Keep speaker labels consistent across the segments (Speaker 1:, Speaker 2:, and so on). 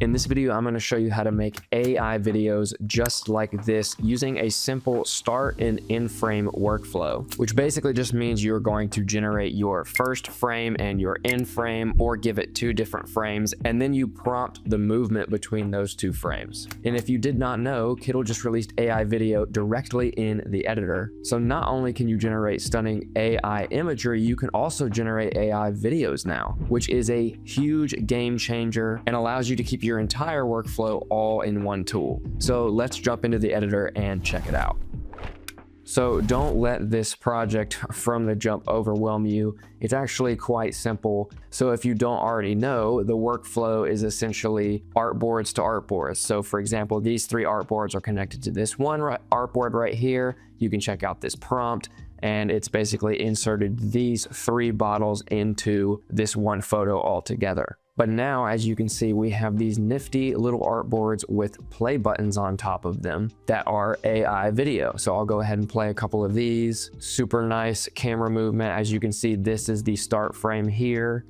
Speaker 1: In this video, I'm going to show you how to make AI videos just like this using a simple start and end frame workflow, which basically just means you're going to generate your first frame and your end frame, or give it two different frames, and then you prompt the movement between those two frames. And if you did not know, Kittl just released AI video directly in the editor. So not only can you generate stunning AI imagery, you can also generate AI videos now, which is a huge game changer and allows you to keep your entire workflow all in one tool. So let's jump into the editor and check it out. So don't let this project from the jump overwhelm you. It's actually quite simple. So if you don't already know, the workflow is essentially artboards to artboards. So for example, these three artboards are connected to this one artboard right here. You can check out this prompt, and it's basically inserted these three bottles into this one photo altogether. But now, as you can see, we have these nifty little artboards with play buttons on top of them that are AI video. So I'll go ahead and play a couple of these. Super nice camera movement. As you can see, this is the start frame here,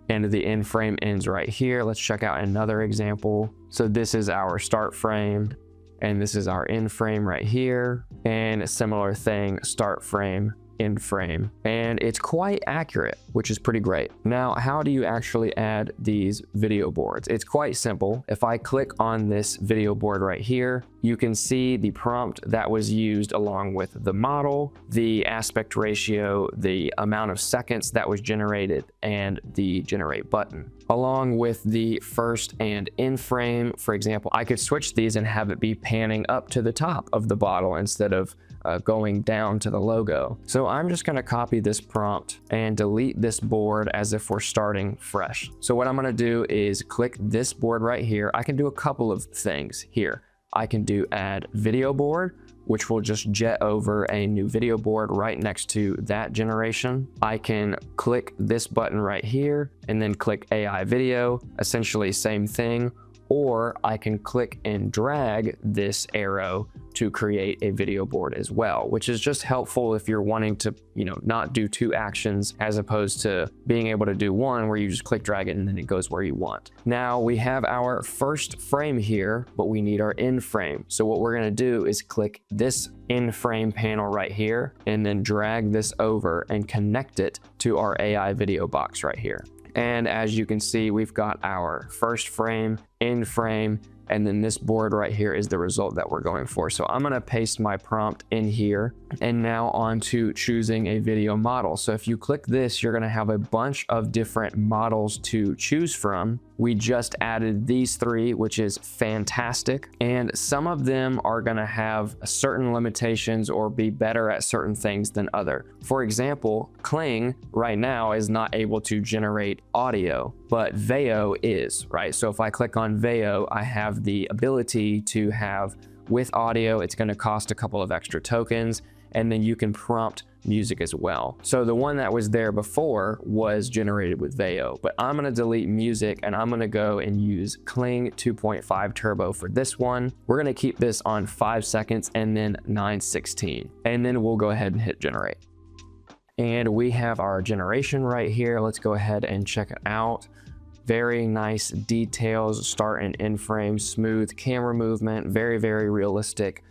Speaker 1: and the end frame ends right here. Let's check out another example. So this is our start frame, and this is our end frame right here, and a similar thing, start frame, end frame, and it's quite accurate, which is pretty great. Now, how do you actually add these video boards? It's quite simple. If I click on this video board right here, you can see the prompt that was used along with the model, the aspect ratio, the amount of seconds that was generated, and the generate button, along with the first and end frame. For example, I could switch these and have it be panning up to the top of the bottle instead of going down to the logo. So I'm just going to copy this prompt and delete this board as if we're starting fresh. So what I'm going to do is click this board right here. I can do a couple of things here. I can do add video board, which will just jet over a new video board right next to that generation. I can click this button right here and then click AI video, essentially same thing. Or I can click and drag this arrow to create a video board as well, which is just helpful if you're wanting to, not do two actions, as opposed to being able to do one where you just click, drag it, and then it goes where you want. Now we have our first frame here, but we need our end frame. So what we're gonna do is click this end frame panel right here, and then drag this over and connect it to our AI video box right here. And as you can see, we've got our first frame, end frame, and then this board right here is the result that we're going for. So I'm gonna paste my prompt in here, and now on to choosing a video model. So if you click this, you're gonna have a bunch of different models to choose from. We just added these three, which is fantastic. And some of them are gonna have certain limitations or be better at certain things than other. For example, Kling right now is not able to generate audio, but Veo is, right? So if I click on Veo, I have the ability to have with audio. It's gonna cost a couple of extra tokens, and then you can prompt music as well. So the one that was there before was generated with Veo, but I'm gonna delete music and I'm gonna go and use Kling 2.5 Turbo for this one. We're gonna keep this on 5 seconds and then 9:16, and then we'll go ahead and hit generate. And we have our generation right here. Let's go ahead and check it out. Very nice details, start and end frame, smooth camera movement, very, very realistic.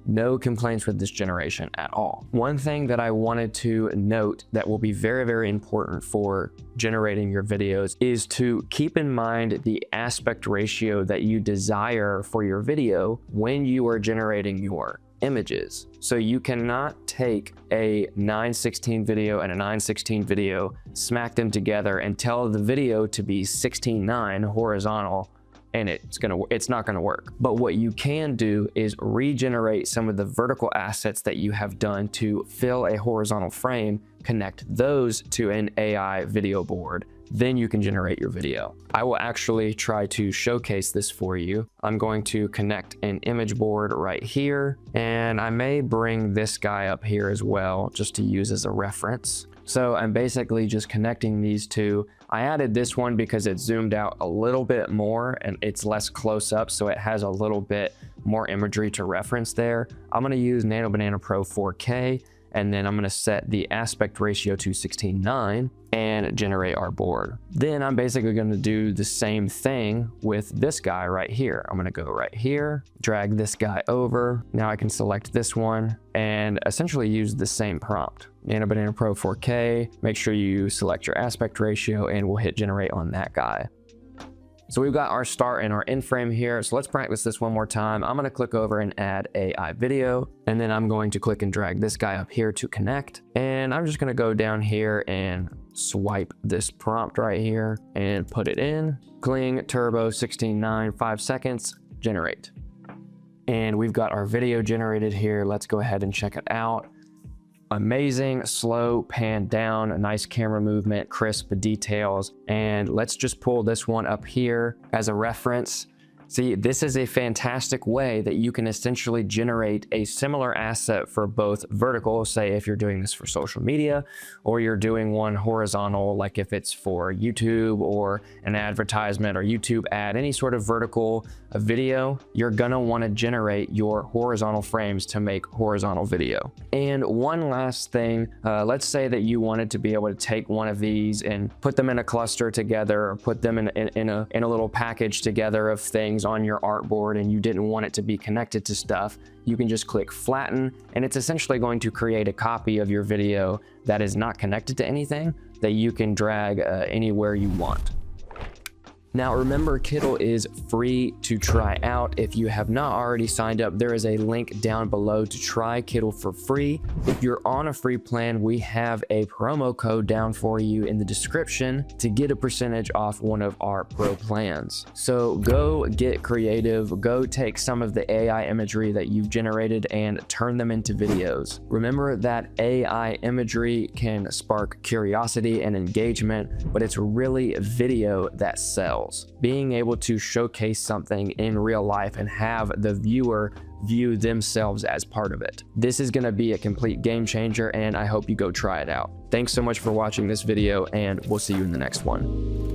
Speaker 1: No complaints with this generation at all. One thing that I wanted to note that will be very, very important for generating your videos is to keep in mind the aspect ratio that you desire for your video when you are generating your images. So you cannot take a 9:16 video and a 9:16 video, smack them together, and tell the video to be 16:9 horizontal, and it's not gonna work. But what you can do is regenerate some of the vertical assets that you have done to fill a horizontal frame, connect those to an AI video board, then you can generate your video. I will actually try to showcase this for you. I'm going to connect an image board right here, and I may bring this guy up here as well, just to use as a reference. So I'm basically just connecting these two. I added this one because it zoomed out a little bit more and it's less close up, so it has a little bit more imagery to reference there. I'm gonna use Nano Banana Pro 4K, and then I'm going to set the aspect ratio to 16:9 and generate our board. Then I'm basically going to do the same thing with this guy right here. I'm going to go right here, drag this guy over. Now I can select this one and essentially use the same prompt. Nano Banana Pro 4K, make sure you select your aspect ratio, and we'll hit generate on that guy. So we've got our start and our end frame here. So let's practice this one more time. I'm going to click over and add AI video, and then I'm going to click and drag this guy up here to connect. And I'm just going to go down here and swipe this prompt right here and put it in. Kling Turbo 16:9, 5 seconds, generate. And we've got our video generated here. Let's go ahead and check it out. Amazing, slow pan down, a nice camera movement, crisp details. And let's just pull this one up here as a reference. See, this is a fantastic way that you can essentially generate a similar asset for both vertical, say if you're doing this for social media, or you're doing one horizontal, like if it's for YouTube or an advertisement or YouTube ad, any sort of vertical video, you're gonna wanna generate your horizontal frames to make horizontal video. And one last thing, let's say that you wanted to be able to take one of these and put them in a cluster together, or put them in a little package together of things on your artboard, and you didn't want it to be connected to stuff. You can just click flatten, and it's essentially going to create a copy of your video that is not connected to anything that you can drag anywhere you want. Now remember, Kittl is free to try out. If you have not already signed up, there is a link down below to try Kittl for free. If you're on a free plan, we have a promo code down for you in the description to get a percentage off one of our pro plans. So go get creative, go take some of the AI imagery that you've generated and turn them into videos. Remember that AI imagery can spark curiosity and engagement, but it's really video that sells. Being able to showcase something in real life and have the viewer view themselves as part of it. This is going to be a complete game changer, and I hope you go try it out. Thanks so much for watching this video, and we'll see you in the next one.